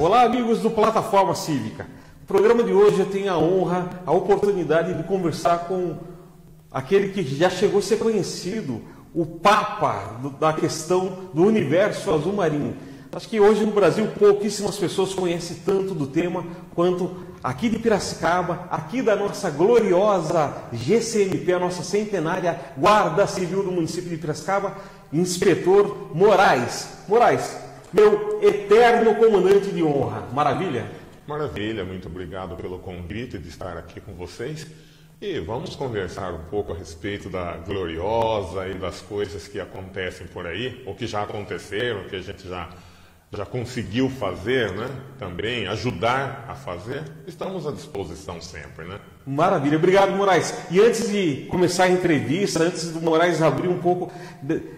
Olá, amigos do Plataforma Cívica. No programa de hoje eu tenho a honra, a oportunidade de conversar com aquele que já chegou a ser conhecido, o Papa da questão do universo azul marinho. Acho que hoje no Brasil pouquíssimas pessoas conhecem tanto do tema quanto aqui de Piracicaba, aqui da nossa gloriosa GCMP, a nossa centenária Guarda Civil do município de Piracicaba, Inspetor Moraes. Moraes, meu eterno comandante de honra. Maravilha? Maravilha, muito obrigado pelo convite de estar aqui com vocês. E vamos conversar um pouco a respeito da gloriosa e das coisas que acontecem por aí, ou que já aconteceram, que a gente já conseguiu fazer, né? Também ajudar a fazer. Estamos à disposição sempre, né? Maravilha, obrigado, Moraes. E antes de começar a entrevista, antes do Moraes abrir um pouco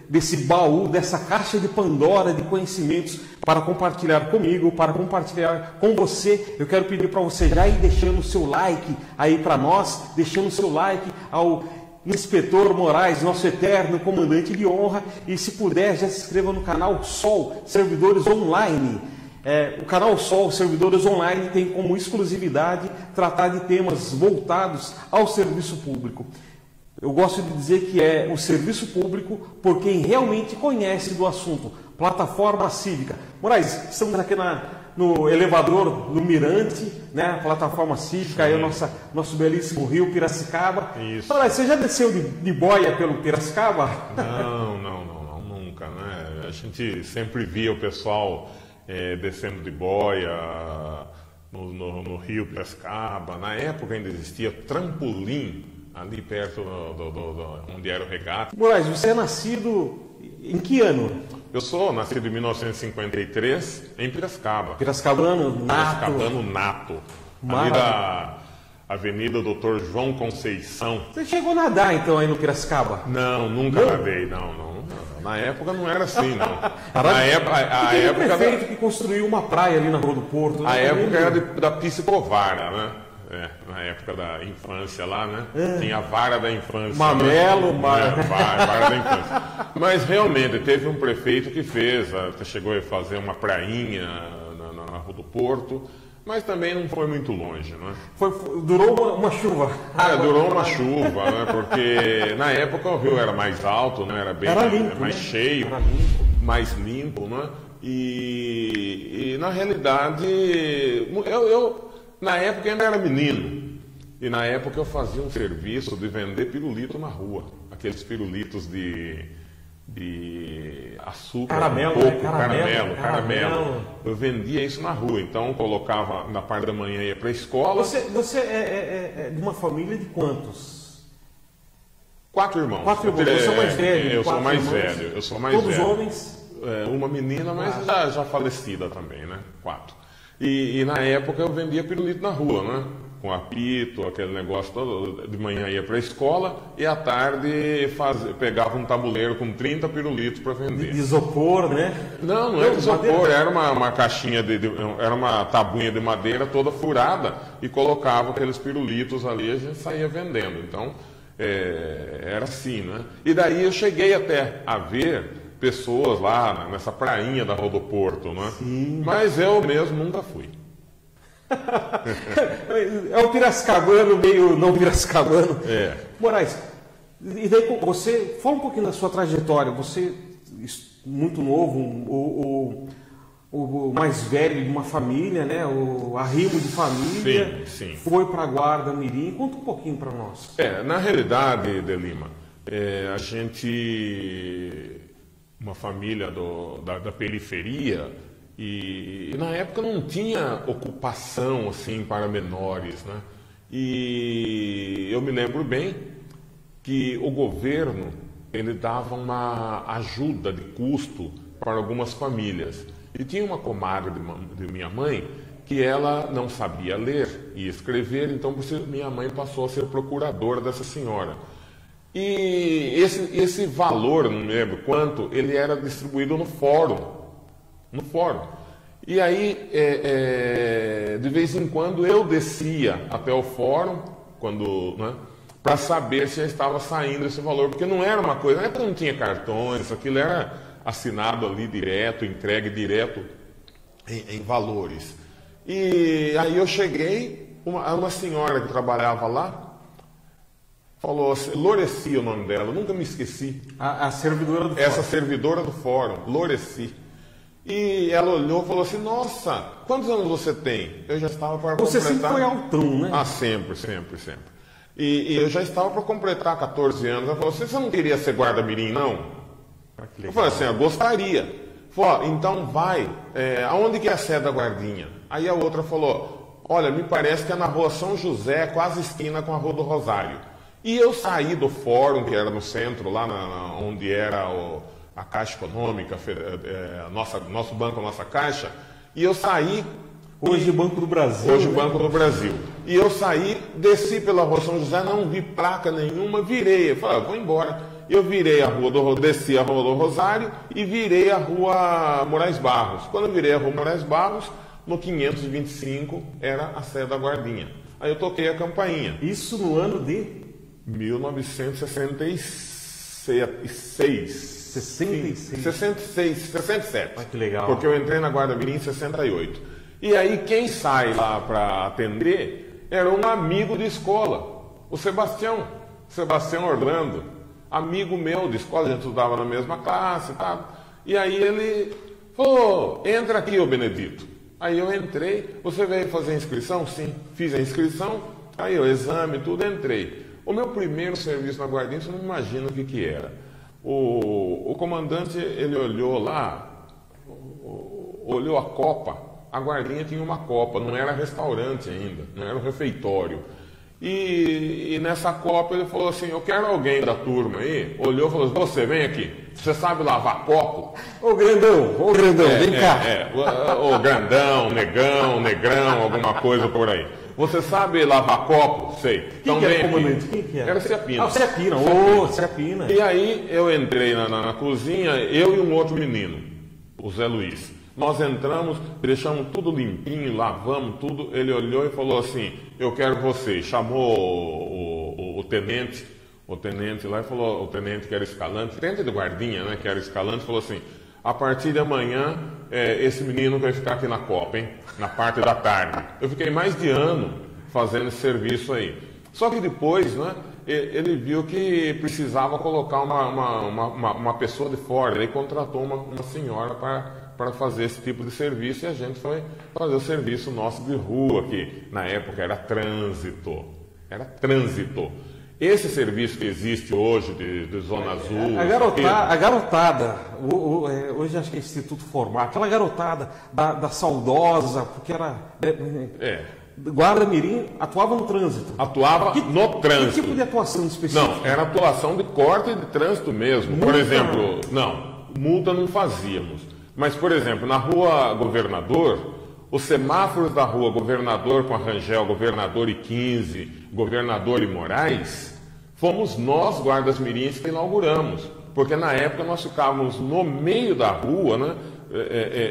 desse baú, dessa caixa de Pandora de conhecimentos para compartilhar comigo, para compartilhar com você, eu quero pedir para você já ir deixando o seu like aí para nós, deixando o seu like ao Inspetor Moraes, nosso eterno comandante de honra, e se puder já se inscreva no canal Sol Servidores Online. O canal Sol Servidores Online tem como exclusividade tratar de temas voltados ao serviço público. Eu gosto de dizer que é o serviço público por quem realmente conhece do assunto. Plataforma Cívica. Moraes, estamos aqui no elevador do Mirante, né? Plataforma Cívica, aí o nosso belíssimo rio Piracicaba. Isso. Moraes, você já desceu de boia pelo Piracicaba? Não, nunca, né? A gente sempre via o pessoal descendo de boia no rio Piracicaba. Na época ainda existia trampolim ali perto onde era o regata. Moraes, você é nascido em que ano? Eu sou nascido em 1953 em Piracicaba. Piracicabano nato. Piracicabano nato. Ali da Avenida Doutor João Conceição. Você chegou a nadar então aí no Piracicaba? Não, nunca nadei, não. Na época não era assim, não. A prefeito que construiu uma praia ali na Rua do Porto. A época era da Piscicovara, né? Na época da infância lá, né? Tinha a vara da infância. Mamelo, vara da infância. Mas realmente teve um prefeito que chegou a fazer uma prainha na Rua do Porto, mas também não foi muito longe, né? Durou uma chuva. Durou uma chuva, né? Porque na época o rio era mais alto, né? Era limpo, mais cheio, mais limpo, né? E na realidade, na época eu ainda era menino, e na época eu fazia um serviço de vender pirulito na rua, aqueles pirulitos de açúcar, caramelo. Eu vendia isso na rua, então colocava na parte da manhã, ia para a escola. Você é de uma família de quantos? 4 irmãos. 4 irmãos, você é o mais velho? Eu sou mais velho, Todos homens? Uma menina, mas já falecida também, né? 4. E na época eu vendia pirulito na rua, né? Com apito, aquele negócio todo. De manhã ia para a escola e à tarde pegava um tabuleiro com 30 pirulitos para vender. De isopor, né? Não era isopor, era uma caixinha, era uma tabuinha de madeira toda furada e colocava aqueles pirulitos ali e a gente saía vendendo. Então, era assim, né? E daí eu cheguei até a ver pessoas lá nessa prainha da Rua do Porto, né? Sim. Mas eu mesmo nunca fui. É o piracicabano meio não piracicabano. Moraes, e daí você, fala um pouquinho da sua trajetória. Você, muito novo, o mais velho de uma família, né? O arrimo de família. Sim. Foi para a Guarda Mirim. Conta um pouquinho para nós. Na realidade, De Lima, a gente... uma família da periferia e na época não tinha ocupação assim para menores, né? E eu me lembro bem que o governo ele dava uma ajuda de custo para algumas famílias e tinha uma comadre de minha mãe que ela não sabia ler e escrever, então minha mãe passou a ser procuradora dessa senhora. E esse valor, não me lembro quanto, ele era distribuído no fórum. E aí, de vez em quando, eu descia até o fórum, para saber se já estava saindo esse valor, porque não era uma coisa, não é que não tinha cartões, aquilo era assinado ali direto, entregue direto em valores. E aí eu cheguei, uma senhora que trabalhava lá, falou assim, Loreci o nome dela, nunca me esqueci. A servidora do Essa servidora do fórum, Loreci. E ela olhou e falou assim, nossa, quantos anos você tem? Eu já estava para completar... Você sempre foi altão, né? Ah, sempre. E eu já estava para completar 14 anos. Ela falou, você não queria ser guarda-mirim, não? Eu falei assim, eu gostaria. Falou, então vai, aonde que é a sede da guardinha? Aí a outra falou, olha, me parece que é na rua São José, quase esquina com a Rua do Rosário. E eu saí do fórum, que era no centro, lá onde era a Caixa Econômica, nosso banco, a nossa Caixa, e eu saí... Hoje Banco do Brasil. Hoje Banco do Brasil. E eu saí, desci pela Rua São José, não vi placa nenhuma, virei, eu falei, vou embora. Eu virei desci a Rua do Rosário e virei a Rua Moraes Barros. Quando eu virei a Rua Moraes Barros, no 525 era a sede da guardinha. Aí eu toquei a campainha. Isso no ano de... 1966. 67. Ah, que legal. Porque eu entrei na Guarda Mirim em 68. E aí quem sai lá para atender era um amigo de escola, o Sebastião Orlando, amigo meu de escola, a gente estudava na mesma classe e tal. E aí ele falou, entra aqui, ô Benedito. Aí eu entrei, você veio fazer a inscrição? Sim, fiz a inscrição, aí o exame, tudo, entrei. O meu primeiro serviço na Guardinha, você não imagina o que era. O comandante, ele olhou lá, olhou a copa, a Guardinha tinha uma copa, não era restaurante ainda, não era um refeitório. E nessa copa ele falou assim, eu quero alguém da turma aí, olhou e falou, você vem aqui, você sabe lavar copo? Ô grandão, vem cá. Ô grandão, negrão, alguma coisa por aí. Você sabe lavar copo? Sei. Quem que era o comandante? Quem que era? Era Ciapina. Ah, o Ciapina. E aí eu entrei na cozinha, eu e um outro menino, o Zé Luiz. Nós entramos, deixamos tudo limpinho, lavamos tudo. Ele olhou e falou assim, eu quero você. Chamou o tenente lá e falou, o tenente que era escalante, tenente de guardinha, né, que era escalante, falou assim, a partir de amanhã, esse menino vai ficar aqui na Copa, hein? Na parte da tarde. Eu fiquei mais de ano fazendo esse serviço aí. Só que depois, né, ele viu que precisava colocar uma pessoa de fora. Ele contratou uma senhora para fazer esse tipo de serviço e a gente foi fazer o serviço nosso de rua, que na época era trânsito. Esse serviço que existe hoje de Zona Azul... A garotada, hoje acho que é Instituto Formar, aquela garotada da saudosa, porque era... Guarda Mirim atuava no trânsito. Atuava no trânsito. Que tipo de atuação específica? Não, era atuação de corte de trânsito mesmo. Por exemplo, multa não fazíamos. Mas, por exemplo, na Rua Governador... Os semáforos da Rua Governador com a Rangel, Governador e 15, Governador e Moraes, fomos nós, guardas mirins, que inauguramos. Porque na época nós ficávamos no meio da rua, né?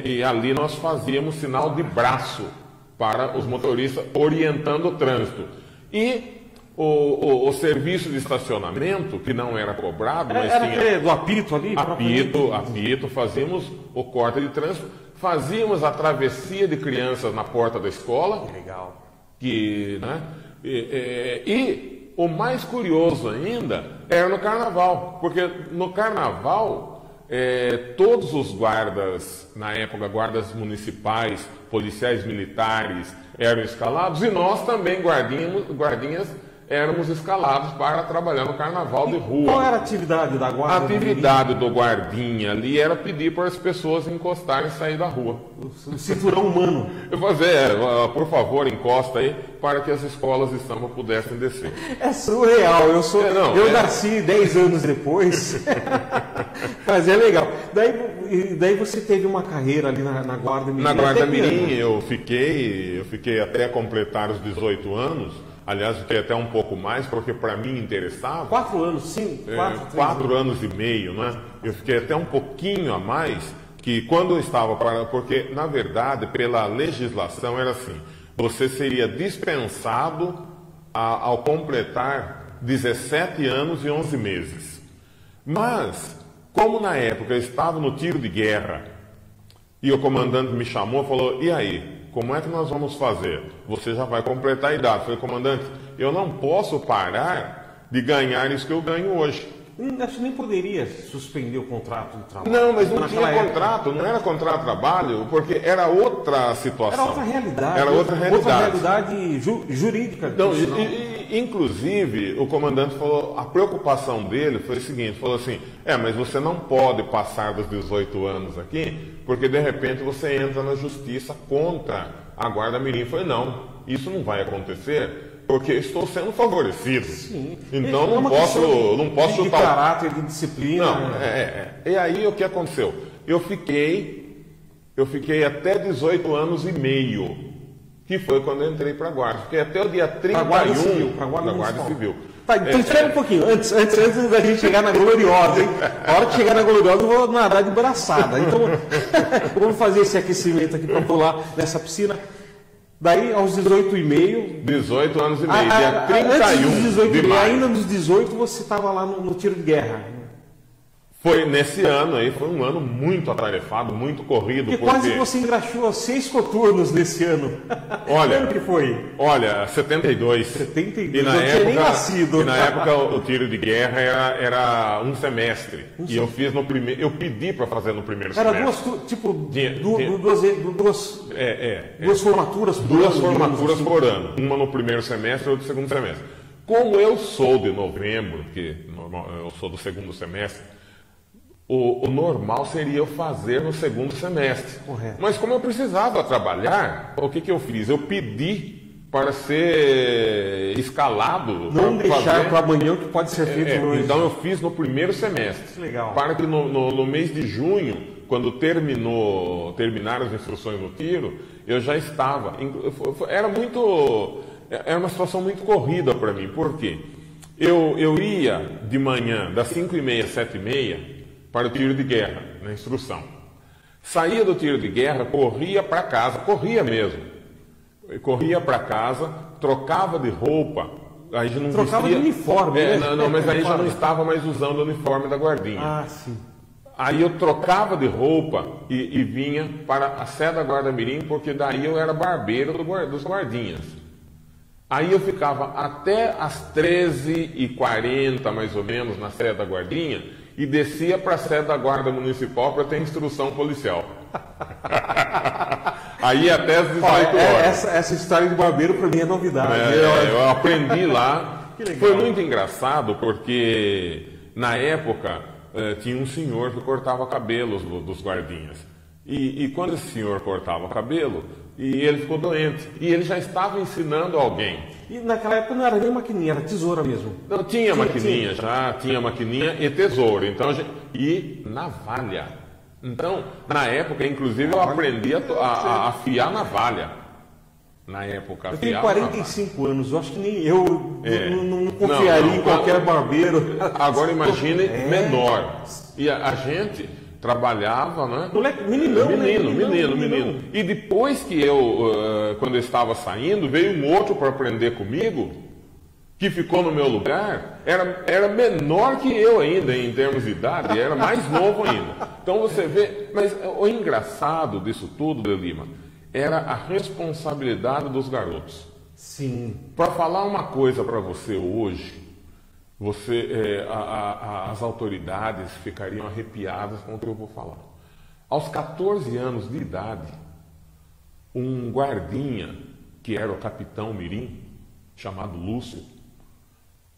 E ali nós fazíamos sinal de braço para os motoristas, orientando o trânsito. E o serviço de estacionamento, que não era cobrado, mas tinha... do apito ali? Apito, fazíamos o corte de trânsito. Fazíamos a travessia de crianças na porta da escola. Que legal. E o mais curioso ainda era no carnaval. Porque no carnaval, todos os guardas, na época, guardas municipais, policiais militares, eram escalados. E nós também, guardinhas, éramos escalados para trabalhar no carnaval de rua. Qual era a atividade da guarda? A atividade do guardinha ali era pedir para as pessoas encostarem e sair da rua. O cinturão humano. Eu vou fazer, por favor, encosta aí para que as escolas de samba pudessem descer. É surreal. Eu nasci 10 anos depois. Mas é legal. Daí você teve uma carreira ali na Guarda Mirim. Na Guarda Mirim eu fiquei até completar os 18 anos. Aliás, fiquei até um pouco mais, porque para mim interessava. 4 anos, sim. 4 anos e meio, né? Eu fiquei até um pouquinho a mais, que quando eu estava porque, na verdade, pela legislação era assim, você seria dispensado ao completar 17 anos e 11 meses. Mas, como na época eu estava no tiro de guerra, E o comandante me chamou e falou, e aí, como é que nós vamos fazer? Você já vai completar a idade. Eu falei, comandante, eu não posso parar de ganhar isso que eu ganho hoje. Acho que nem poderia suspender o contrato de trabalho. Não, mas não tinha contrato, não era contrato de trabalho, porque era outra situação. Era outra realidade. Era outra realidade. Outra realidade jurídica. Não, inclusive, o comandante falou, a preocupação dele foi o seguinte, falou assim, mas você não pode passar dos 18 anos aqui, porque de repente você entra na justiça contra a Guarda Mirim. Eu falei, não, isso não vai acontecer, porque eu estou sendo favorecido. Sim. Então não posso de chutar. caráter, de disciplina. Não, E aí o que aconteceu? Eu fiquei até 18 anos e meio, que foi quando eu entrei para a Guarda. Fiquei até o dia 31 para a Guarda Civil. Tá, então espera um pouquinho, antes da gente chegar na gloriosa, hein? A hora que chegar na gloriosa eu vou nadar de braçada. Então vamos fazer esse aquecimento aqui para pular nessa piscina. Daí aos 18 e meio. 18 anos e meio, dia 31 antes dos 18 de maio. Ainda nos 18 você estava lá no tiro de guerra. Foi nesse ano aí, foi um ano muito atarefado, muito corrido. Porque quase você engraxou 6 coturnos nesse ano. Olha, quando que foi? Olha, 72. 72, e na não época, tinha nem nascido. E na época o tiro de guerra era um semestre. E eu fiz no primeiro, eu pedi para fazer no primeiro semestre. Era duas formaturas por ano. Duas formaturas por ano. Uma no primeiro semestre e outra no segundo semestre. Como eu sou de novembro, que eu sou do segundo semestre, o normal seria eu fazer no segundo semestre. Correto. Mas como eu precisava trabalhar, o que eu fiz? Eu pedi para ser escalado. Não deixar para amanhã, que pode ser feito hoje. Então eu fiz no primeiro semestre. Legal. Para que no mês de junho, quando terminaram as instruções no tiro, eu já estava. Era uma situação muito corrida para mim. Por quê? Eu ia de manhã, das 5h30 às 7h30, para o tiro de guerra, na instrução. Saía do tiro de guerra, corria para casa, corria mesmo. Corria para casa, trocava de roupa. Aí já não trocava de uniforme, né? Mas aí já não estava mais usando o uniforme da guardinha. Ah, sim. Aí eu trocava de roupa e vinha para a sede da Guarda Mirim, porque daí eu era barbeiro dos guardinhas. Aí eu ficava até as 13h40, mais ou menos, na sede da guardinha, e descia para a sede da Guarda Municipal para ter instrução policial. Aí até as 18 horas. Essa história de barbeiro para mim é novidade. Eu aprendi lá. Que legal. Foi muito engraçado porque na época tinha um senhor que cortava cabelos dos guardinhas. E quando esse senhor cortava o cabelo, e ele ficou doente. E ele já estava ensinando alguém. E naquela época não era nem maquininha, era tesoura mesmo. Não, tinha maquininha já, tinha maquininha e tesoura. Então, e navalha. Então, na época, inclusive, eu aprendi a afiar navalha. Na época, eu tenho 45 anos, eu acho que nem eu não confiaria não, em qualquer barbeiro. Agora imagine menor. E a gente trabalhava, né? Moleque, menino. E depois que quando eu estava saindo, veio um outro para aprender comigo, que ficou no meu lugar, era menor que eu ainda em termos de idade, era mais novo ainda. Então você vê, mas o engraçado disso tudo, de Lima, era a responsabilidade dos garotos. Sim. Para falar uma coisa para você hoje, as autoridades ficariam arrepiadas com o que eu vou falar. Aos 14 anos de idade, um guardinha, que era o capitão Mirim, chamado Lúcio,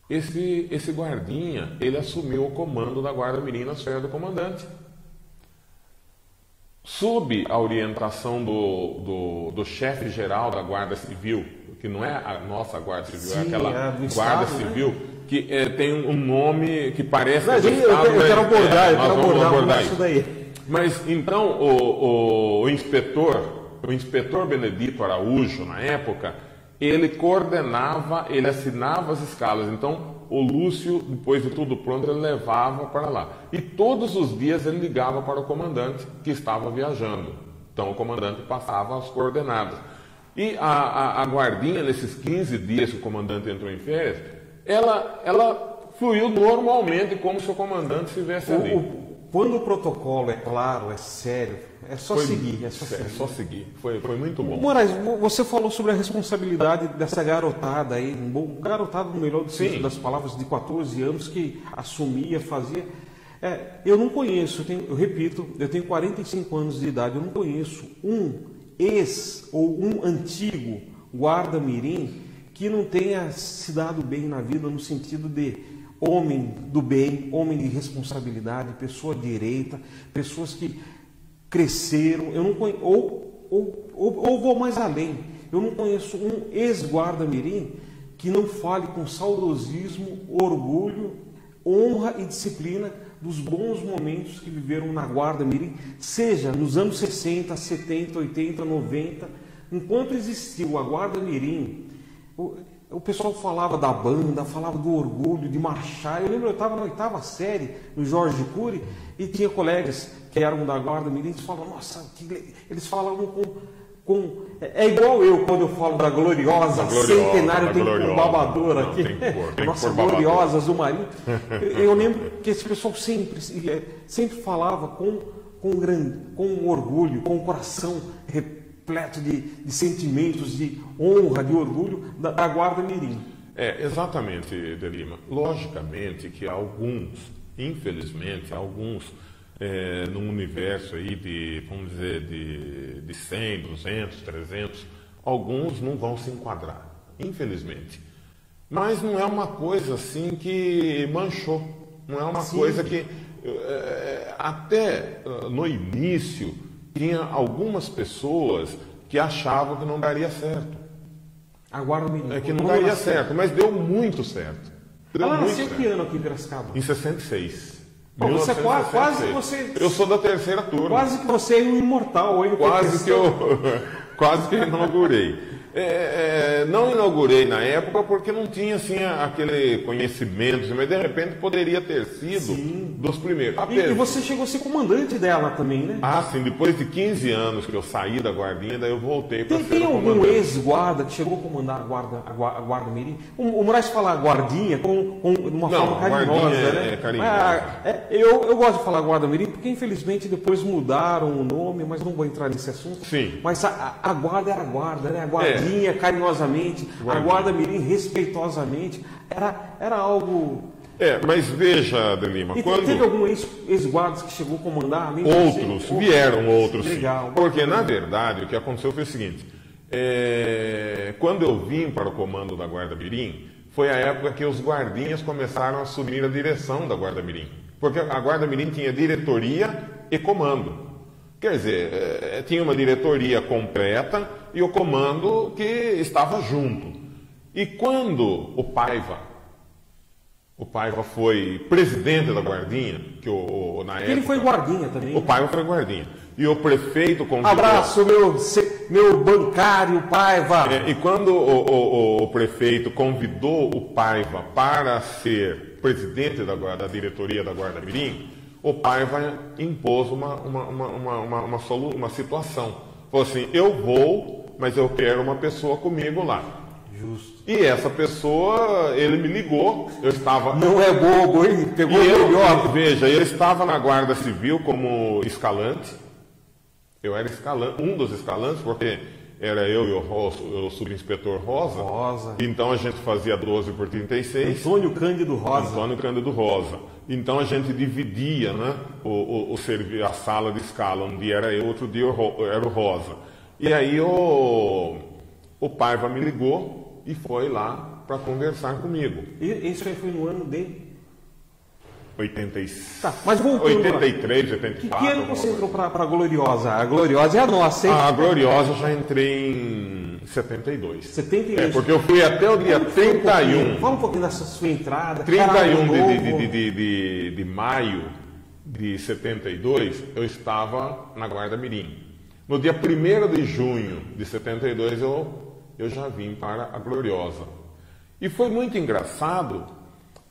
esse guardinha, ele assumiu o comando da Guarda Mirim nas férias do comandante. Sob a orientação do chefe geral da Guarda Civil, que não é a nossa Guarda Civil, sim, é aquela Guarda Estado, Civil, né? Que tem um nome que parece... Mas eu quero abordar isso daí. Mas então o inspetor Benedito Araújo, na época, ele coordenava, ele assinava as escalas. Então o Lúcio, depois de tudo pronto, ele levava para lá. E todos os dias ele ligava para o comandante que estava viajando. Então o comandante passava as coordenadas. E a guardinha, nesses 15 dias que o comandante entrou em férias, ela fluiu normalmente, como se o comandante estivesse ali. quando o protocolo é claro, é sério, é só seguir. É só seguir. Foi muito bom. Moraes, você falou sobre a responsabilidade dessa garotada aí, garotada no melhor do sentido das palavras, de 14 anos, que assumia, fazia. Eu não conheço, eu repito, eu tenho 45 anos de idade, eu não conheço um ex ou um antigo guarda-mirim que não tenha se dado bem na vida no sentido de homem do bem, homem de responsabilidade, pessoa direita, pessoas que cresceram, eu não conheço, ou vou mais além, eu não conheço um ex-guarda-mirim que não fale com saudosismo, orgulho, honra e disciplina dos bons momentos que viveram na guarda-mirim, seja nos anos 60, 70, 80, 90, enquanto existiu a guarda-mirim, o pessoal falava da banda, falava do orgulho, de marchar. Eu lembro, eu estava na 8ª série, no Jorge Cury, e tinha colegas que eram da guarda-mirim, eles falavam, nossa, eles falavam com... É igual eu, quando eu falo da gloriosa centenário, tem um babador aqui, nossa gloriosa Azul Marinho. Eu lembro que esse pessoal sempre falava com orgulho, com o coração repleto de sentimentos, de honra, de orgulho da guarda-mirim. Exatamente, De Lima. Logicamente que infelizmente, num universo aí vamos dizer, de 100, 200, 300, alguns não vão se enquadrar, infelizmente. Mas não é uma coisa assim que manchou, não é uma coisa que até no início tinha algumas pessoas que achavam que não daria certo. A guarda-mirim. Que não daria certo, mas deu muito certo. Ela nasceu que ano aqui em Piracicaba? Em 66. Pô, você quase que você... Eu sou da terceira turma. Quase que você é um imortal. Quase que eu inaugurei. Não inaugurei na época porque não tinha assim aquele conhecimento, mas de repente poderia ter sido dos primeiros. E você chegou a ser comandante dela também, né? Sim, depois de 15 anos que eu saí da guardinha, daí eu voltei para ser comandante. Tem algum ex-guarda que chegou a comandar a guarda-mirim? O Moraes fala guardinha com uma forma carinhosa, né? Carinhosa. Eu gosto de falar guarda-mirim porque infelizmente depois mudaram o nome, mas não vou entrar nesse assunto. Sim. Mas a guarda era a guarda, né? A guardinha carinhosamente, a guarda-mirim respeitosamente, era algo... mas veja, De Lima, teve algum ex-guardas que chegou a comandar? Vieram outros, legal. Sim. Porque, na verdade, o que aconteceu foi o seguinte, quando eu vim para o comando da Guarda-Mirim, foi a época que os guardinhas começaram a assumir a direção da Guarda-Mirim. Porque a Guarda-Mirim tinha diretoria e comando. Quer dizer, tinha uma diretoria completa e o comando que estava junto. E quando o Paiva foi presidente da Guardinha, na época... Ele foi guardinha também. O Paiva foi guardinha. E o prefeito convidou... Abraço, meu bancário Paiva! E quando o prefeito convidou o Paiva para ser presidente da diretoria da Guarda-Mirim, o Paiva impôs uma situação. Falou assim, eu vou, mas eu quero uma pessoa comigo lá. Justo. E essa pessoa, ele me ligou, eu estava... Não é bobo, hein? Pegou melhor. Veja, eu estava na Guarda Civil como escalante. Eu era um dos escalantes, porque era eu e o subinspetor Rosa. Então a gente fazia 12 por 36. Antônio Cândido Rosa. Então a gente dividia, né, a sala de escala. Um dia era eu, outro dia era o Rosa. E aí o Paiva me ligou e foi lá para conversar comigo. Isso aí foi no ano de... 86. Tá, mas voltando 83, 84. Que ano você entrou para a Gloriosa? A Gloriosa é a nossa, hein? A Gloriosa já entrei em 72. 72. Porque eu fui até o dia 31. Fala um pouquinho dessa sua entrada. 31 de maio de 72, eu estava na Guarda-Mirim. No dia 1º de junho de 72, eu já vim para a Gloriosa. E foi muito engraçado,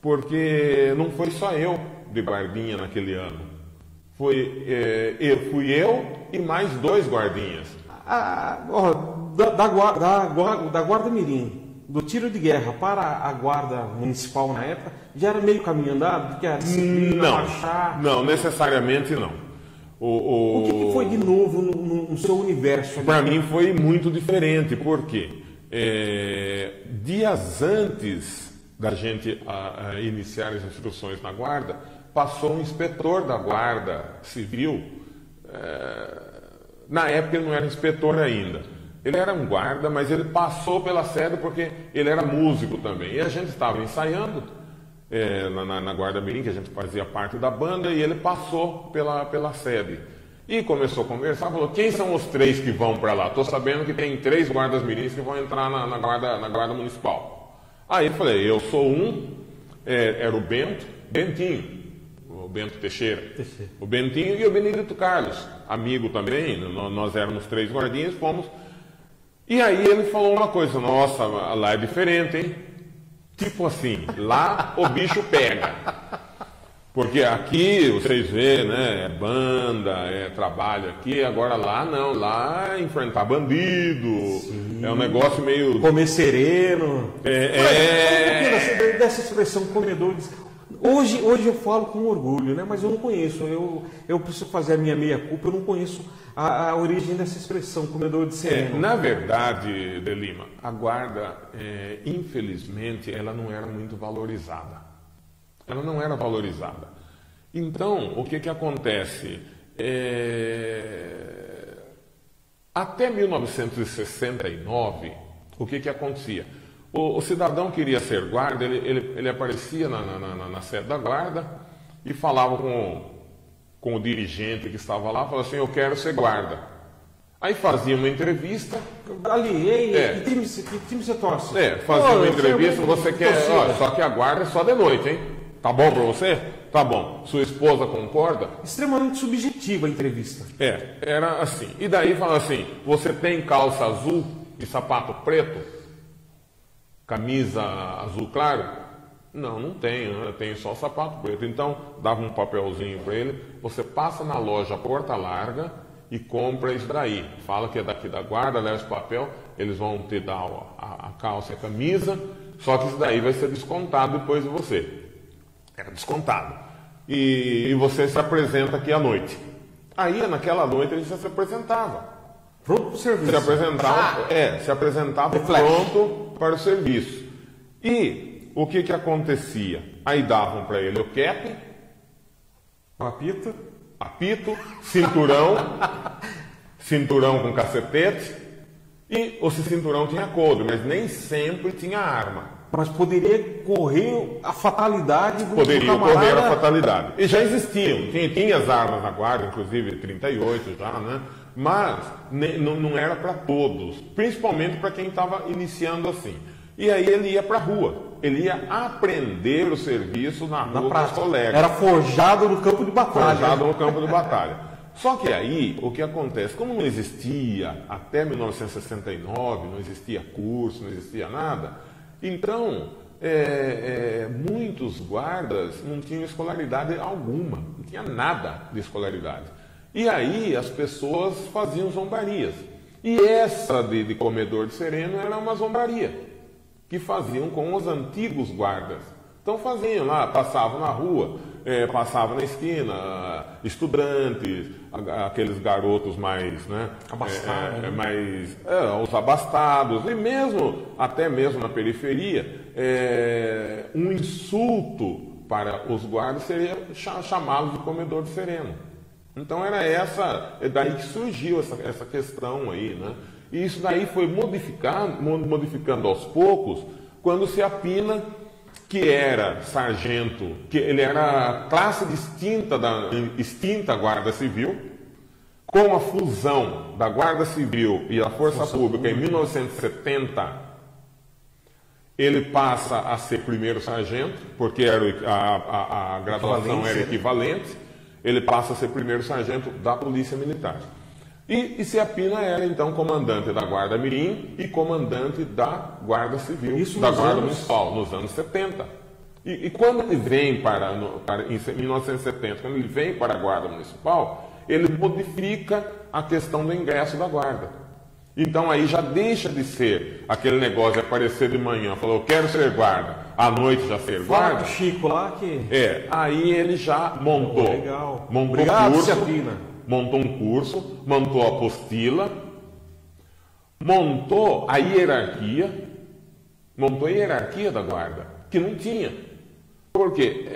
porque não foi só eu de guardinha naquele ano. Fui eu e mais 2 guardinhas. Da Guarda-Mirim, do tiro de guerra para a guarda municipal na época já era meio caminho andado, porque a disciplina, marchar... Não, necessariamente não. O que foi de novo no seu universo? Para mim foi muito diferente, porque dias antes da gente iniciar as instruções na guarda, passou um inspetor da guarda civil. Na época ele não era inspetor ainda. Ele era um guarda, mas ele passou pela sede porque ele era músico também. E a gente estava ensaiando na Guarda Mirim, que a gente fazia parte da banda, e ele passou pela sede. E começou a conversar, falou, quem são os 3 que vão para lá? Estou sabendo que tem 3 guardas mirins que vão entrar na guarda municipal. Aí eu falei, eu sou um, era o Bentinho, o Bento Teixeira. O Bentinho e o Benedito Carlos, amigo também, nós éramos 3 guardinhas, fomos. E aí ele falou uma coisa, nossa, lá é diferente, hein? Tipo assim, lá o bicho pega. Porque aqui, vocês vê, né, é banda, é trabalho aqui, agora lá não, lá é enfrentar bandido, sim, é um negócio meio... Comer sereno. Dessa expressão comedores... Hoje eu falo com orgulho, né? Mas eu não conheço, eu preciso fazer a minha meia-culpa, eu não conheço a origem dessa expressão, comedor de sereno. Na verdade, De Lima, a guarda, infelizmente, ela não era muito valorizada. Ela não era valorizada. Então, o que acontece? Até 1969, o que acontecia? O cidadão queria ser guarda, ele aparecia na sede da guarda e falava com o dirigente que estava lá, falava assim, eu quero ser guarda. Aí fazia uma entrevista. Ali, que time você torce? Fazia uma entrevista, você quer... só que a guarda é só de noite, hein? Tá bom pra você? Tá bom. Sua esposa concorda? Extremamente subjetiva a entrevista. Era assim. E daí fala assim, você tem calça azul e sapato preto? Camisa azul claro? Não tenho, eu tenho só sapato preto. Então, dava um papelzinho para ele, você passa na loja Porta Larga e compra isso daí. Fala que é daqui da guarda, leva esse papel, eles vão te dar a calça e a camisa, só que isso daí vai ser descontado depois de você. Era descontado. E você se apresenta aqui à noite. Aí, naquela noite, ele já se apresentava. Pronto para o serviço. Se apresentava pronto para o serviço. E o que acontecia? Aí davam para ele o cap, apito, cinturão com cacetete, e o cinturão tinha couro, mas nem sempre tinha arma. Mas poderia correr a fatalidade do Poderia correr a fatalidade. E já existiam, tinha as armas na guarda, inclusive 38 já, né? Mas não era para todos, principalmente para quem estava iniciando assim. E aí ele ia para a rua, ele ia aprender o serviço na rua dos colegas. Era forjado no campo de batalha. Forjado no campo de batalha. Só que aí, o que acontece? Como não existia, até 1969, não existia curso, não existia nada, então muitos guardas não tinham escolaridade alguma, não tinha nada de escolaridade. E aí as pessoas faziam zombarias. E essa de comedor de sereno era uma zombaria que faziam com os antigos guardas. Então faziam lá, passavam na rua, passavam na esquina, estudantes, aqueles garotos mais, né, os abastados, e até mesmo na periferia, um insulto para os guardas seria chamá-los de comedor de sereno. Então é daí que surgiu essa questão aí, né? E isso daí foi modificando aos poucos, quando se apina que era sargento, que ele era classe distinta da extinta Guarda Civil, com a fusão da Guarda Civil e da Força Pública em 1970, ele passa a ser primeiro sargento, porque a graduação era equivalente. Ele passa a ser primeiro sargento da Polícia Militar. E se apina era, então, comandante da Guarda Mirim e comandante da Guarda Civil, da Guarda Municipal, nos anos 70. E quando ele vem em 1970, quando ele vem para a Guarda Municipal, ele modifica a questão do ingresso da Guarda. Então aí já deixa de ser aquele negócio de aparecer de manhã, falou, eu quero ser guarda, à noite já ser Fala guarda. do Chico lá que... Aí ele já montou. Legal. Montou Obrigado, curso, Ciatrina. montou um curso, montou a apostila, montou a hierarquia da guarda, que não tinha. Por quê?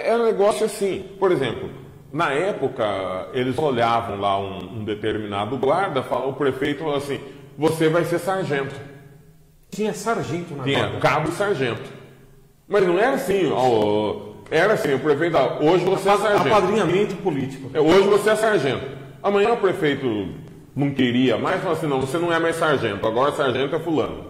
É um negócio assim, por exemplo, na época eles olhavam lá um determinado guarda, o prefeito falou assim, você vai ser sargento. Tinha sargento na Tinha guarda. cabo e sargento. Mas não era assim, era assim, o prefeito falava, hoje você é sargento. Apadrinhamento político. Hoje você é sargento. Amanhã o prefeito não queria mais, falou assim, não, você não é mais sargento, agora sargento é fulano.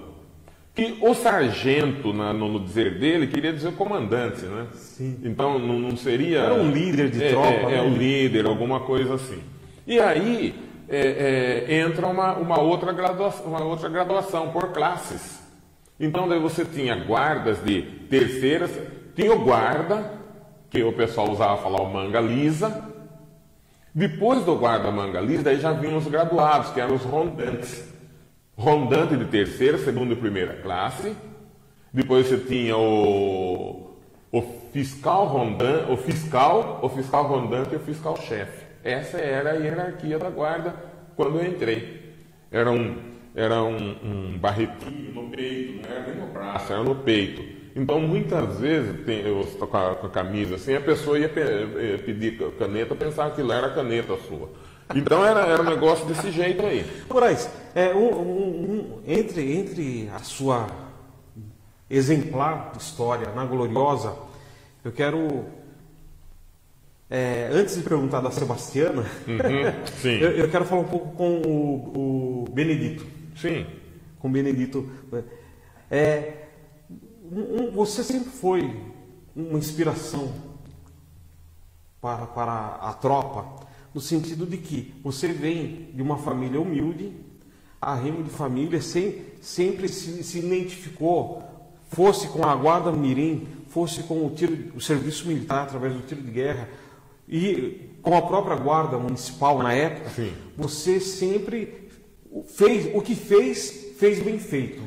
Que o sargento, no dizer dele, queria dizer comandante, né? Sim. Então não seria... Era um líder de tropa. O líder, alguma coisa assim. E aí entra uma outra graduação por classes. Então daí você tinha guardas de terceiras, tinha o guarda, que o pessoal usava falar o manga lisa. Depois do guarda manga lisa, daí já vinham os graduados, que eram os rondantes. Rondante de terceira, segunda e primeira classe. Depois você tinha o fiscal rondante, o fiscal rondante e o fiscal-chefe. Essa era a hierarquia da guarda quando eu entrei. Era um barretinho no peito, não era nem no braço, era no peito. Então, muitas vezes, eu estou com a camisa assim, a pessoa ia pedir caneta, pensava que lá era a caneta sua. Então, era um negócio desse jeito aí. Moraes, entre a sua exemplar história na Gloriosa, eu quero, antes de perguntar da Sebastiana, Sim. eu quero falar um pouco com o Benedito. Sim. Com o Benedito. Você sempre foi uma inspiração para a tropa, no sentido de que você vem de uma família humilde, arrimo de família, sempre se identificou, fosse com a Guarda Mirim, fosse com o serviço militar através do tiro de guerra e com a própria Guarda Municipal na época. Sim. Você sempre fez o que fez bem feito.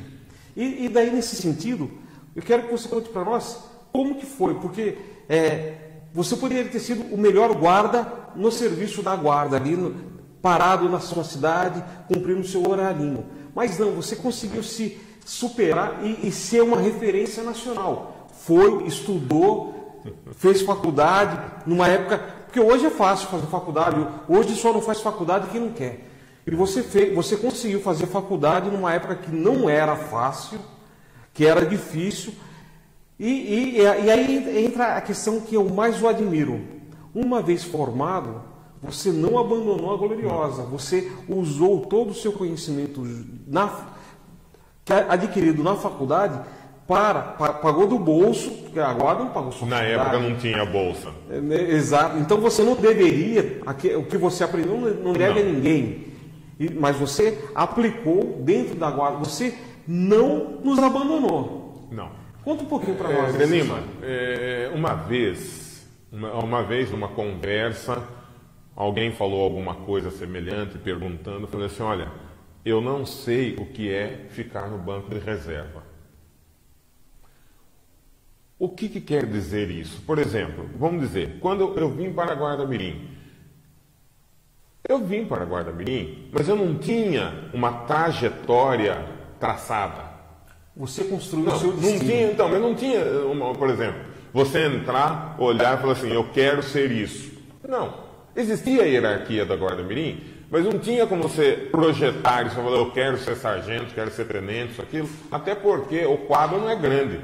E daí, nesse sentido, eu quero que você conte para nós como que foi, porque você poderia ter sido o melhor guarda no serviço da guarda, ali parado na sua cidade, cumprindo o seu horarinho. Mas não, você conseguiu se superar e ser uma referência nacional. Foi, estudou, fez faculdade, numa época... Porque hoje é fácil fazer faculdade, hoje só não faz faculdade quem não quer. E você conseguiu fazer faculdade numa época que não era fácil, que era difícil. E aí entra a questão que eu mais o admiro. Uma vez formado, você não abandonou a Gloriosa. Você usou todo o seu conhecimento adquirido na faculdade pagou do bolso, porque a guarda não pagou sua Na faculdade. época não tinha bolsa. Exato. Então você não deveria, o que você aprendeu não deve a ninguém. Mas você aplicou dentro da guarda. Você não nos abandonou. Não. Conta um pouquinho para nós. Lima, uma vez, numa conversa, alguém falou alguma coisa semelhante, perguntando, eu falei assim, olha, eu não sei o que é ficar no banco de reserva. O que quer dizer isso? Por exemplo, vamos dizer, quando eu vim para a Guarda Mirim, mas eu não tinha uma trajetória traçada. Você construiu o seu destino. Não tinha, então, mas não tinha, por exemplo, você entrar, olhar e falar assim, eu quero ser isso. Não. Existia a hierarquia da Guarda Mirim, mas não tinha como você projetar isso, falar, eu quero ser sargento, quero ser tenente, isso, aquilo, até porque o quadro não é grande.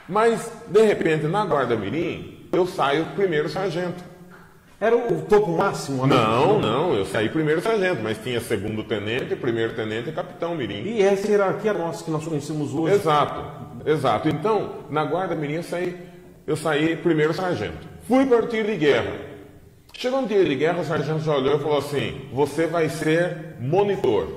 Mas, de repente, na Guarda Mirim, eu saio primeiro sargento. Era o topo máximo? Não, eu saí primeiro sargento, mas tinha segundo tenente, primeiro tenente e capitão Mirim. E essa hierarquia nossa que nós conhecemos hoje. Exato. Então, na Guarda Mirim eu saí primeiro sargento. Fui para o tiro de guerra. Chegou no tiro de guerra, o sargento já olhou e falou assim, você vai ser monitor.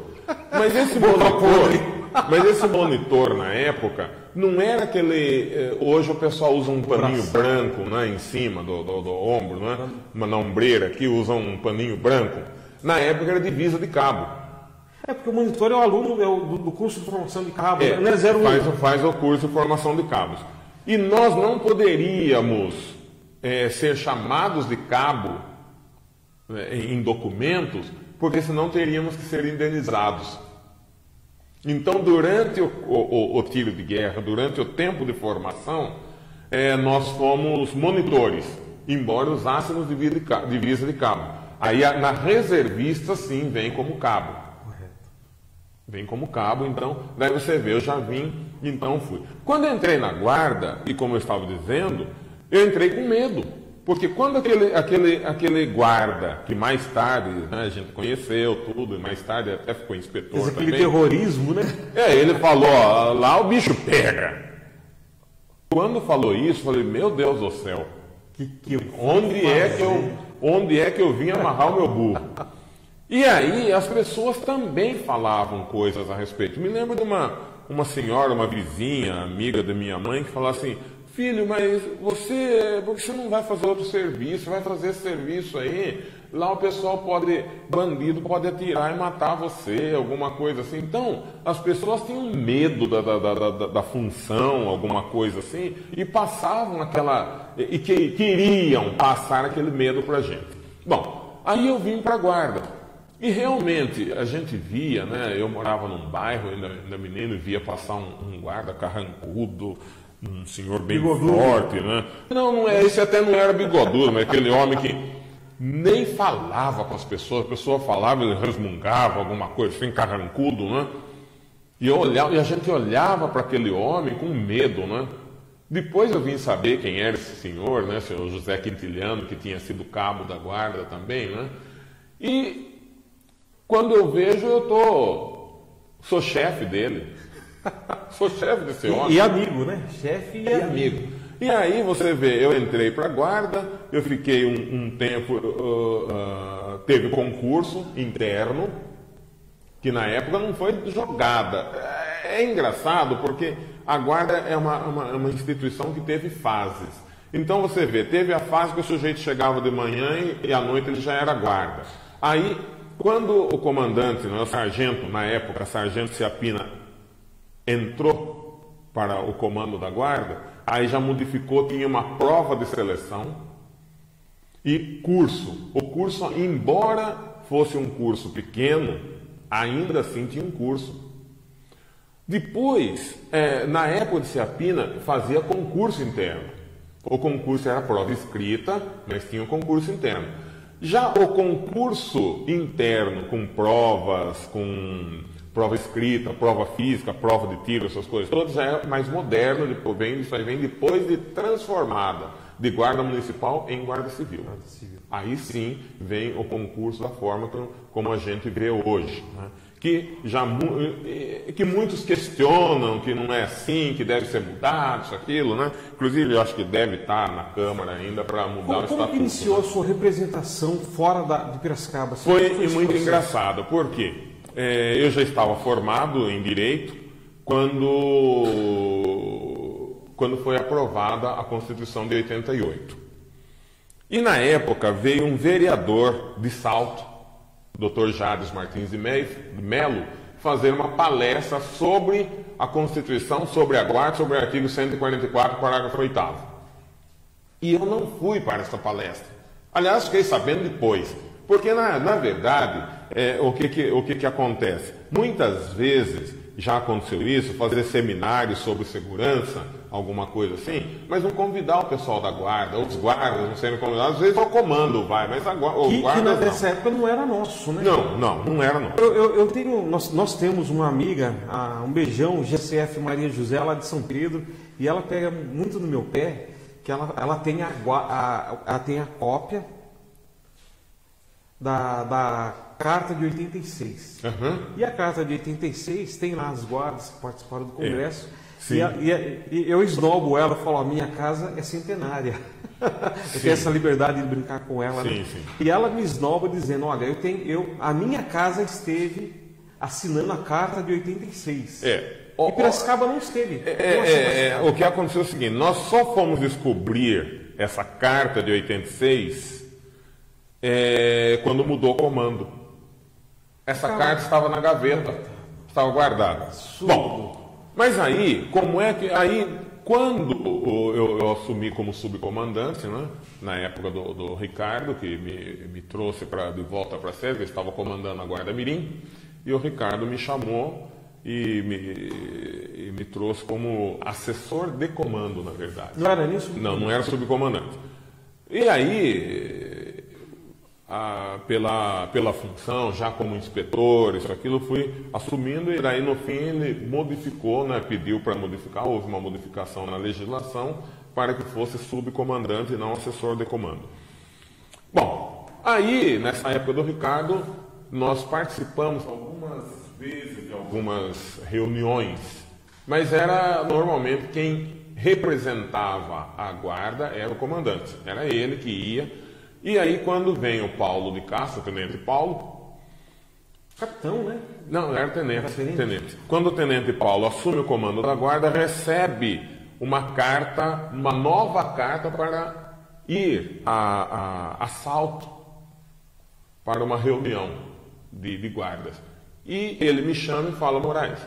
Mas esse monitor na época não era aquele... Hoje o pessoal usa um paninho branco, né, em cima do ombro, né? Na ombreira aqui usa um paninho branco. Na época era divisa de cabo. É porque o monitor é o aluno do curso de formação de cabos, não é 01. Faz o curso de formação de cabos. E nós não poderíamos ser chamados de cabo em documentos, porque senão teríamos que ser indenizados. Então, durante o tiro de guerra, durante o tempo de formação, nós fomos monitores, embora usássemos divisa de cabo. Aí na reservista, sim, vem como cabo. Correto. Vem como cabo, então, daí você vê, eu já vim, então fui. Quando eu entrei na guarda, e como eu estava dizendo, eu entrei com medo. Porque quando aquele guarda, que mais tarde, né, a gente conheceu tudo, e mais tarde até ficou inspetor também. Aquele terrorismo, né? Ele falou, ó, lá o bicho pega. Quando falou isso, eu falei, meu Deus do céu, onde é que eu vim amarrar o meu burro? E aí as pessoas também falavam coisas a respeito. Me lembro de uma senhora, uma vizinha, amiga da minha mãe, que falava assim, filho, mas por que você não vai fazer outro serviço? Vai fazer esse serviço aí? Lá o pessoal bandido pode atirar e matar você, alguma coisa assim. Então, as pessoas tinham medo da função, alguma coisa assim, e passavam e queriam passar aquele medo pra gente. Bom, aí eu vim pra guarda. E realmente, a gente via, né? Eu morava num bairro, ainda menino, e via passar um guarda carrancudo, um senhor bem bigodudo. Forte, né? Não esse até não era bigodudo, mas aquele homem que nem falava com as pessoas, a pessoa falava, ele resmungava alguma coisa assim, carrancudo, né? E a gente olhava para aquele homem com medo, né? Depois eu vim saber quem era esse senhor, né? O senhor José Quintiliano, que tinha sido cabo da guarda também, né? E quando eu vejo, sou chefe dele. Sou chefe desse homem. E amigo, né? Chefe e amigo. E aí você vê, eu entrei para a guarda, eu fiquei um tempo, teve concurso interno, que na época não foi jogada. É engraçado porque a guarda é uma instituição que teve fases. Então você vê, teve a fase que o sujeito chegava de manhã e à noite ele já era guarda. Aí, quando o comandante, o sargento, na época, sargento Ciapina, entrou para o comando da guarda, aí já modificou, tinha uma prova de seleção e curso. O curso, embora fosse um curso pequeno, ainda assim tinha um curso. Depois, na época de Ciapina, fazia concurso interno. O concurso era prova escrita, mas tinha um concurso interno. Já o concurso interno, com provas, com prova escrita, prova física, prova de tiro, essas coisas todas, já é mais moderno, isso aí vem depois de transformada de guarda municipal em guarda civil. Aí sim vem o concurso da forma como a gente vê hoje, né? Que muitos questionam que não é assim, que deve ser mudado, isso, aquilo, né? Inclusive eu acho que deve estar na Câmara ainda para mudar o estatuto. Como iniciou a sua representação fora de Piracicaba? Foi muito engraçado, por quê? Eu já estava formado em Direito quando foi aprovada a Constituição de 88. E na época veio um vereador de Salto, Dr. Jades Martins de Melo, fazer uma palestra sobre a Constituição, sobre a guarda, sobre o artigo 144, parágrafo 8º. E eu não fui para essa palestra. Aliás, fiquei sabendo depois. Porque, na verdade, o que acontece? Muitas vezes já aconteceu isso, fazer seminários sobre segurança, alguma coisa assim, mas não convidar o pessoal da guarda, os guardas não serem convidados, às vezes o comando vai, mas os guardas que nessa época não era nosso, né? Não era nosso. Nós temos uma amiga, um beijão, GCF Maria José, lá de São Pedro, e ela pega muito no meu pé, que ela tem a cópia da Carta de 86. Uhum. E a Carta de 86 tem lá as guardas que participaram do Congresso. Sim. E eu esnobo ela, falo, a minha casa é centenária. Eu tenho essa liberdade de brincar com ela. Sim, né? sim. E ela me esnoba dizendo, olha, a minha casa esteve assinando a Carta de 86. E Piracicaba não esteve. O que aconteceu é o seguinte, nós só fomos descobrir essa Carta de 86 quando mudou o comando. Essa carta estava na gaveta, estava guardada. Bom, mas aí, como é que... Aí, quando eu assumi como subcomandante, né, na época do Ricardo, que me trouxe de volta para a sede, eu estava comandando a Guarda Mirim, e o Ricardo me chamou e me trouxe como assessor de comando, na verdade. Não era isso? Não, não era subcomandante. E aí, pela função, já como inspetor, isso, aquilo, fui assumindo, e daí no fim ele modificou, né, pediu para modificar, houve uma modificação na legislação para que fosse subcomandante e não assessor de comando. Bom, aí, nessa época do Ricardo, nós participamos algumas vezes de algumas reuniões, mas era normalmente quem representava a guarda era o comandante, era ele que ia. E aí quando vem o Paulo de Castro, o tenente Paulo... Capitão, né? Não, era tenente. Quando o tenente Paulo assume o comando da guarda, recebe uma carta, uma nova carta para ir a Salto para uma reunião de guardas. E ele me chama e fala: Moraes,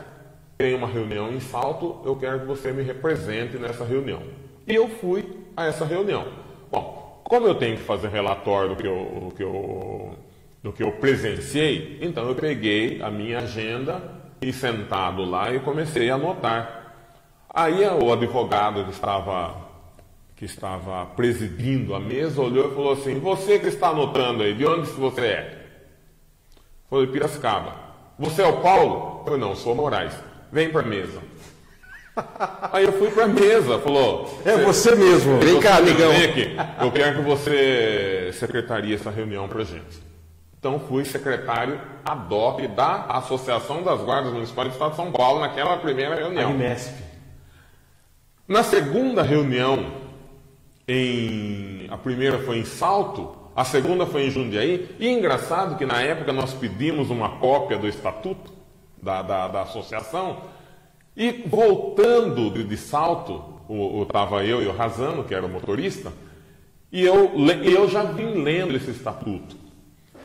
tem uma reunião em Salto, eu quero que você me represente nessa reunião. E eu fui a essa reunião. Bom, como eu tenho que fazer relatório do que eu presenciei, então eu peguei a minha agenda e, sentado lá, e comecei a anotar. Aí o advogado que estava presidindo a mesa olhou e falou assim: você que está anotando aí, de onde você é? Eu falei: Piracicaba. Você é o Paulo? Eu falei: não, sou o Moraes. Vem para a mesa. Aí eu fui para a mesa, falou: é você mesmo. Vem cá, amigão. Vem aqui. Eu quero que você secretarie essa reunião para a gente. Então fui secretário ad hoc da Associação das Guardas Municipais do Estado de São Paulo naquela primeira reunião. AMESP. Na segunda reunião, a primeira foi em Salto, a segunda foi em Jundiaí, e engraçado que na época nós pedimos uma cópia do estatuto da associação, e voltando de Salto, estava eu e o Razano, que era o motorista, e eu já vim lendo esse estatuto.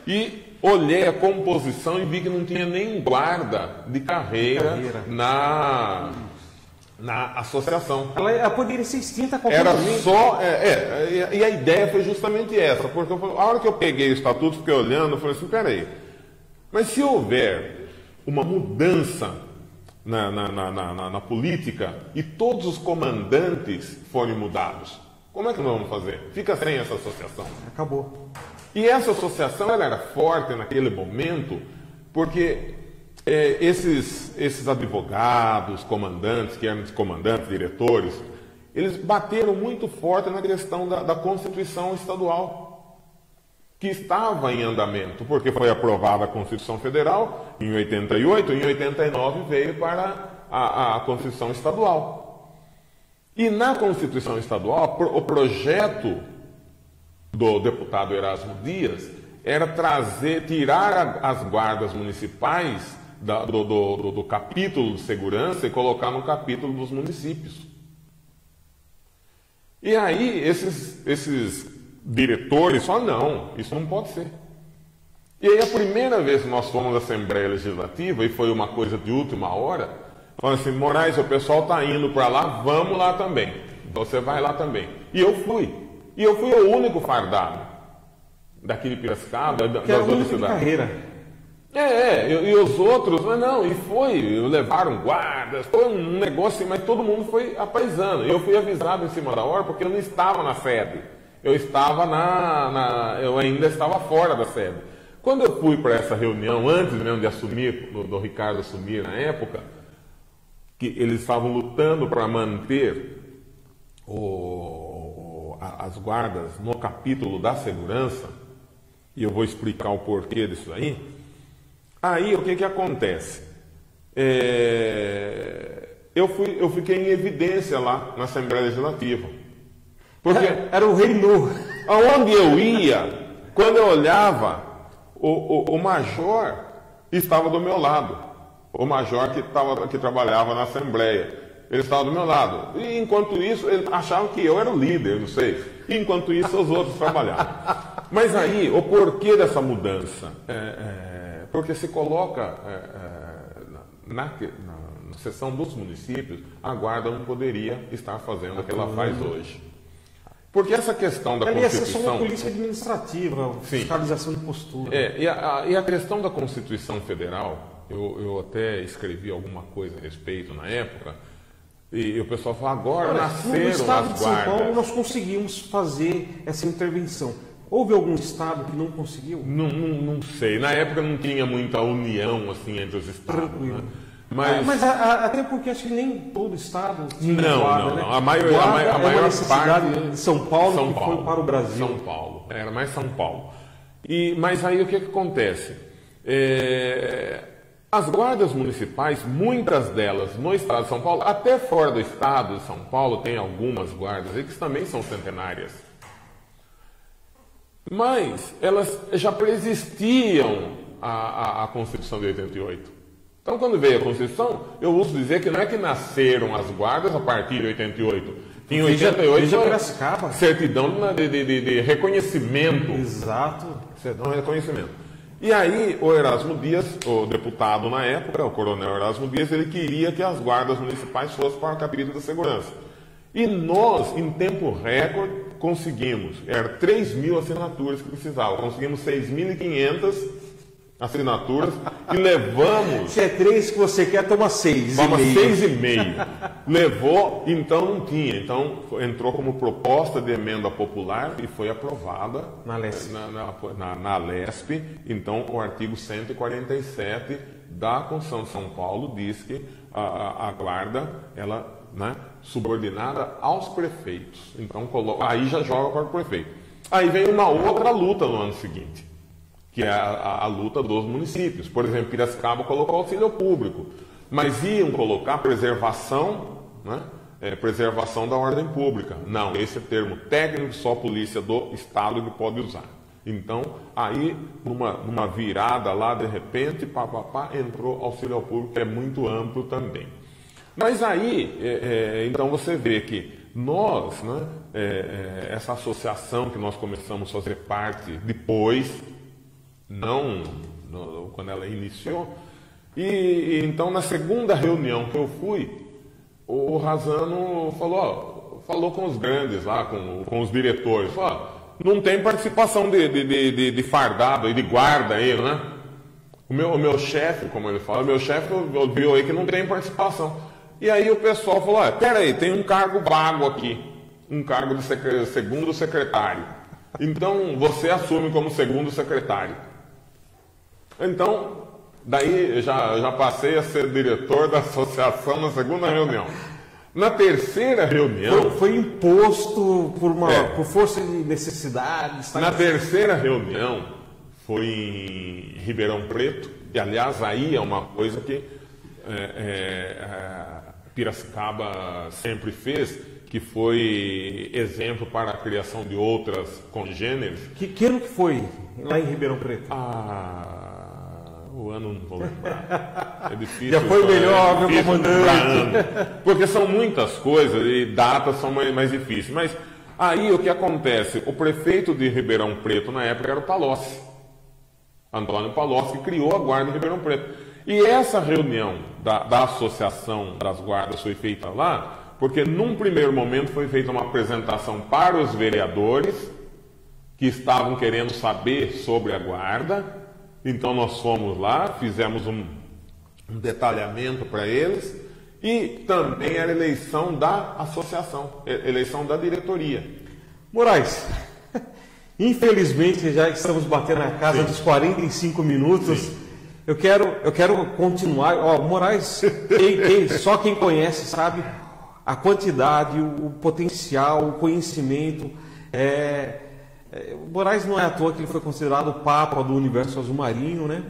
E olhei a composição e vi que não tinha nem guarda de carreira. na associação. Ela poderia ser extinta Era completamente. só... e a ideia foi justamente essa, porque a hora que eu peguei o estatuto, fiquei olhando, eu falei assim: peraí, mas se houver uma mudança na política e todos os comandantes forem mudados, como é que nós vamos fazer? Fica sem essa associação. Acabou. E essa associação ela era forte naquele momento, porque esses advogados, comandantes, que eram comandantes, diretores, eles bateram muito forte na questão da Constituição Estadual, que estava em andamento, porque foi aprovada a Constituição Federal em 88, em 89 veio para a Constituição Estadual. E na Constituição Estadual, o projeto do deputado Erasmo Dias era tirar as guardas municipais do capítulo de segurança e colocar no capítulo dos municípios. E aí esses diretores falaram: não, isso não pode ser. E aí a primeira vez que nós fomos à Assembleia Legislativa, e foi uma coisa de última hora, falaram assim: Moraes, o pessoal está indo para lá, vamos lá também. Você vai lá também. E eu fui. E eu fui o único fardado daqui de Piracicaba, das outras cidades. Carreira. E os outros, mas não, levaram guardas, foi um negócio assim, mas todo mundo foi apaisando. Eu fui avisado em cima da hora porque eu não estava na sede, eu estava eu ainda estava fora da sede. Quando eu fui para essa reunião, antes mesmo de assumir, do Ricardo assumir na época, que eles estavam lutando para manter as guardas no capítulo da segurança, e eu vou explicar o porquê disso aí. Aí o que acontece? Eu fiquei em evidência lá na Assembleia Legislativa. Porque era o rei nu. Aonde eu ia, quando eu olhava, o major estava do meu lado. O major que trabalhava na Assembleia. Ele estava do meu lado. E enquanto isso, eles achavam que eu era o líder, não sei. E enquanto isso, os outros trabalhavam. Mas aí, o porquê dessa mudança? porque se coloca na seção dos municípios, a guarda não poderia estar fazendo o que ela faz hoje. Porque essa questão da Constituição... Essa é só uma polícia administrativa, fiscalização de postura. E a questão da Constituição Federal, eu até escrevi alguma coisa a respeito na época, e o pessoal fala, agora nasceram no estado as de São Paulo guardas. nós conseguimos fazer essa intervenção. Houve algum estado que não conseguiu? Não sei. Na época não tinha muita união assim entre os estados. Tranquilo. Né? Mas até porque acho que nem todo estado tinha guarda, né? A maior necessidade parte de São Paulo que foi para o Brasil. São Paulo. Era mais São Paulo. Mas aí o que acontece? As guardas municipais, muitas delas no estado de São Paulo, até fora do estado de São Paulo, tem algumas guardas aí que também são centenárias. Mas elas já preexistiam à Constituição de 88. Então, quando veio a Constituição, eu uso dizer que não é que nasceram as guardas a partir de 88. Em 88, certidão de reconhecimento. Exato. Certidão de reconhecimento. E aí, o Erasmo Dias, o deputado na época, o coronel Erasmo Dias, ele queria que as guardas municipais fossem para o capítulo da segurança. E nós, em tempo recorde, conseguimos. Eram 3.000 assinaturas que precisavam. Conseguimos 6.500 assinaturas e levamos... Se é 3 que você quer, toma 6. Toma 6,5. Levou, então não tinha. Então entrou como proposta de emenda popular e foi aprovada na LESP. Na LESP. Então o artigo 147 da Constituição de São Paulo diz que a guarda, ela, né, subordinada aos prefeitos. Então aí já joga para o prefeito. Aí vem uma outra luta no ano seguinte, que é a luta dos municípios. Por exemplo, Piracicaba colocou auxílio público, mas iam colocar preservação, né? Preservação da ordem pública. Não, esse é termo técnico, só a polícia do estado que pode usar. Então, aí, numa virada lá, de repente, entrou auxílio público, que é muito amplo também. Mas aí, então você vê que nós, né, essa associação que nós começamos a fazer parte depois, quando ela iniciou, e então na segunda reunião que eu fui, o Razano falou com os grandes lá, com os diretores, falou, não tem participação de fardado e de guarda aí, né? O meu chefe, como ele fala, o meu chefe viu aí que não tem participação. E aí o pessoal falou, peraí, tem um cargo vago aqui, um cargo de segundo secretário. Então você assume como segundo secretário. Então, daí já passei a ser diretor da associação na segunda reunião. Na terceira reunião... Foi imposto por força de necessidade. Na terceira reunião, foi em Ribeirão Preto, e aliás aí é uma coisa que Piracicaba sempre fez, que foi exemplo para a criação de outras congêneres. Que ano que foi lá em Ribeirão Preto? O ano não vou lembrar. É difícil. Já foi melhor, meu comandante. Porque são muitas coisas e datas são mais difíceis. Mas aí o que acontece? O prefeito de Ribeirão Preto na época era o Palocci. Antônio Palocci, que criou a guarda de Ribeirão Preto. E essa reunião da Associação das Guardas foi feita lá, porque num primeiro momento foi feita uma apresentação para os vereadores que estavam querendo saber sobre a guarda. Então nós fomos lá, fizemos um detalhamento para eles, e também era eleição da associação, eleição da diretoria. Moraes, infelizmente já estamos batendo na casa dos 45 minutos. Sim. Eu quero continuar. Moraes, só quem conhece sabe a quantidade, o potencial, o conhecimento. Moraes não é à toa que ele foi considerado o Papa do Universo Azul Marinho, né?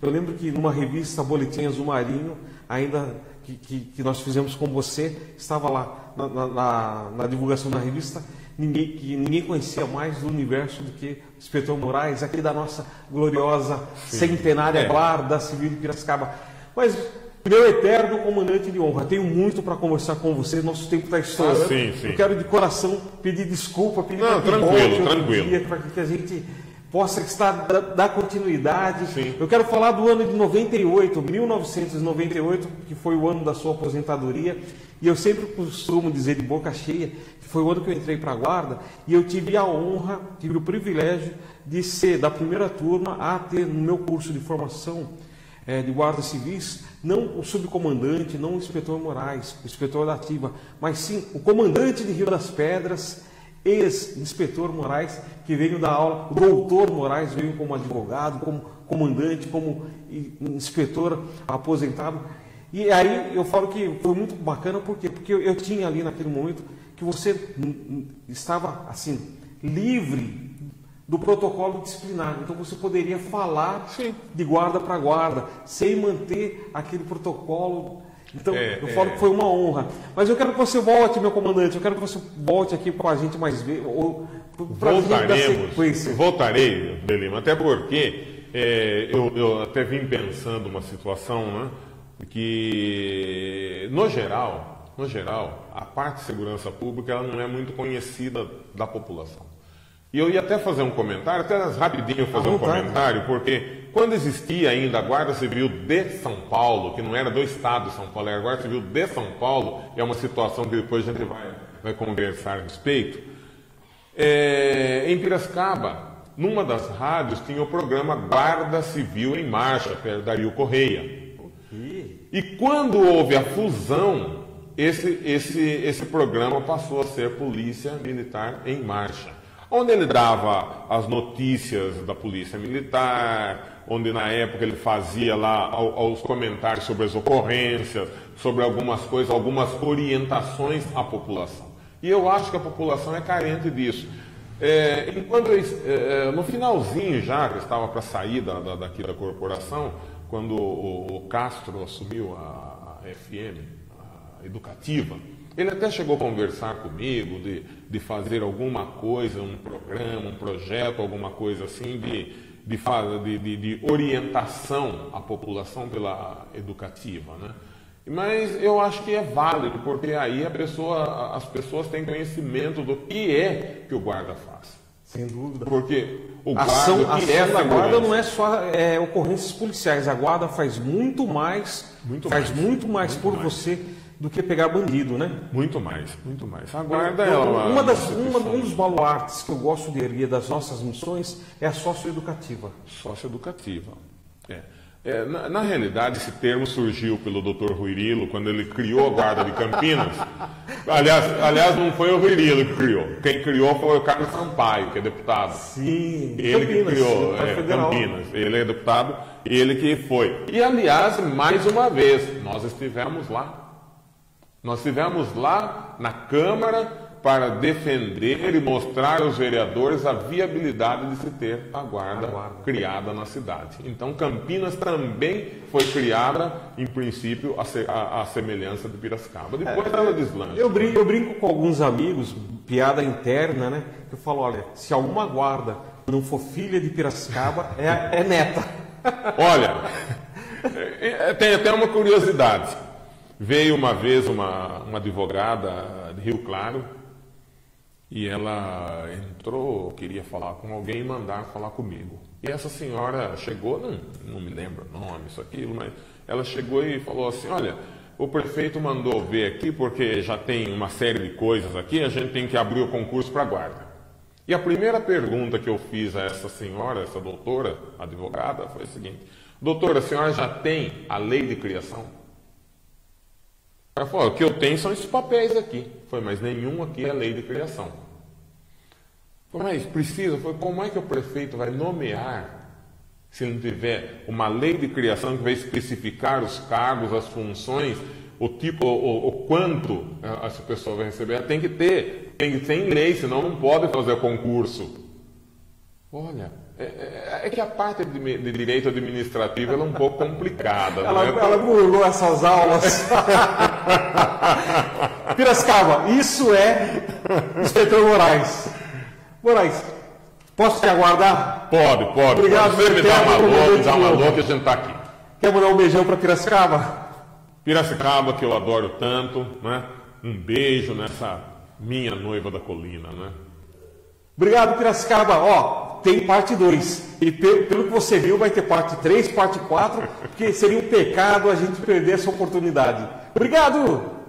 Eu lembro que numa revista Boletim Azul Marinho, ainda que nós fizemos com você, estava lá na divulgação da revista, ninguém conhecia mais do universo do que o inspetor Moraes, aqui da nossa gloriosa centenária Guarda Civil de Piracicaba. Mas, meu eterno comandante de honra, tenho muito para conversar com você, nosso tempo está estourando. Sim. Eu quero de coração pedir desculpa, pedir tranquilo. para que a gente possa dar continuidade. Sim. Eu quero falar do ano de 98, 1998, que foi o ano da sua aposentadoria, e eu sempre costumo dizer de boca cheia que foi o ano que eu entrei para a Guarda, e eu tive a honra, tive o privilégio de ser da primeira turma a ter no meu curso de formação de guardas civis, não o subcomandante, não o inspetor Moraes, o inspetor da ativa, mas sim o comandante de Rio das Pedras, ex-inspetor Moraes, que veio dar aula, o doutor Moraes veio como advogado, como comandante, como inspetor aposentado. E aí eu falo que foi muito bacana, por quê? Porque eu tinha ali naquele momento que você estava assim, livre do protocolo disciplinar. Então você poderia falar de guarda para guarda, sem manter aquele protocolo. Então eu falo que foi uma honra. Mas eu quero que você volte, meu comandante, eu quero que você volte aqui com a gente mais vezes. Voltarei, Delima, até porque eu até vim pensando uma situação, né, que no geral, a parte de segurança pública ela não é muito conhecida da população. E eu ia até fazer um comentário, até rapidinho fazer um comentário, porque quando existia ainda a Guarda Civil de São Paulo, que não era do Estado de São Paulo, era a Guarda Civil de São Paulo, é uma situação que depois a gente vai conversar a respeito, em Piracicaba, numa das rádios, tinha o programa Guarda Civil em Marcha, perto da Rio Correia. E quando houve a fusão, esse programa passou a ser Polícia Militar em Marcha, onde ele dava as notícias da Polícia Militar, onde na época ele fazia lá os comentários sobre as ocorrências, sobre algumas coisas, algumas orientações à população. E eu acho que a população é carente disso. No finalzinho já, que estava para sair daqui da corporação, quando o Castro assumiu a FM, a Educativa, ele até chegou a conversar comigo de fazer alguma coisa, um programa, um projeto, alguma coisa assim, de orientação à população pela Educativa, né? Mas eu acho que é válido, porque aí as pessoas têm conhecimento do que é que o guarda faz. Sem dúvida. Porque o a ação da guarda não é só ocorrências policiais, a guarda faz muito mais, por você do que pegar bandido, né? Muito mais. A guarda um dos baluartes que eu gosto de erguer das nossas missões é a socioeducativa. Socioeducativa. Na realidade, esse termo surgiu pelo Dr. Ruirilo, quando ele criou a Guarda de Campinas. Aliás, não foi o Ruirilo que criou. Quem criou foi o Carlos Sampaio, que é deputado. Sim, ele Campinas, que criou Campinas. Ele é deputado, ele que foi. E, aliás, mais uma vez, nós estivemos lá. Nós estivemos lá na Câmara para defender e mostrar aos vereadores a viabilidade de se ter a guarda criada na cidade. Então, Campinas também foi criada, em princípio, a semelhança de Piracicaba. Depois ela deslancha. Eu brinco com alguns amigos, piada interna, né? Que eu falo, olha, se alguma guarda não for filha de Piracicaba, é neta. Olha, tem até uma curiosidade. Veio uma vez uma advogada de Rio Claro, e ela entrou, queria falar com alguém e mandar falar comigo. E essa senhora chegou, não me lembro o nome, isso, aquilo, mas ela chegou e falou assim, olha, o prefeito mandou ver aqui, porque já tem uma série de coisas aqui, a gente tem que abrir o concurso para a guarda. E a primeira pergunta que eu fiz a essa senhora, essa doutora, advogada, foi a seguinte, doutora, a senhora já tem a lei de criação? Ela falou, o que eu tenho são esses papéis aqui. Foi, mas nenhum aqui é lei de criação. Foi, mas precisa, foi, como é que o prefeito vai nomear se não tiver uma lei de criação que vai especificar os cargos, as funções, o tipo, o quanto essa pessoa vai receber? Ela tem que ter em lei, senão não pode fazer concurso. Olha, é que a parte de direito administrativo ela é um pouco complicada. Ela burlou essas aulas. Piracicaba, isso é inspetor Moraes. Moraes, posso te aguardar? Pode. Obrigado, você me dá uma louca que a gente está aqui. Quer mandar um beijão para Piracicaba? Piracicaba, que eu adoro tanto, né? Um beijo nessa minha noiva da colina, né? Obrigado, Piracicaba. tem parte 2. E pelo que você viu, vai ter parte 3, parte 4, porque seria um pecado a gente perder essa oportunidade. Obrigado!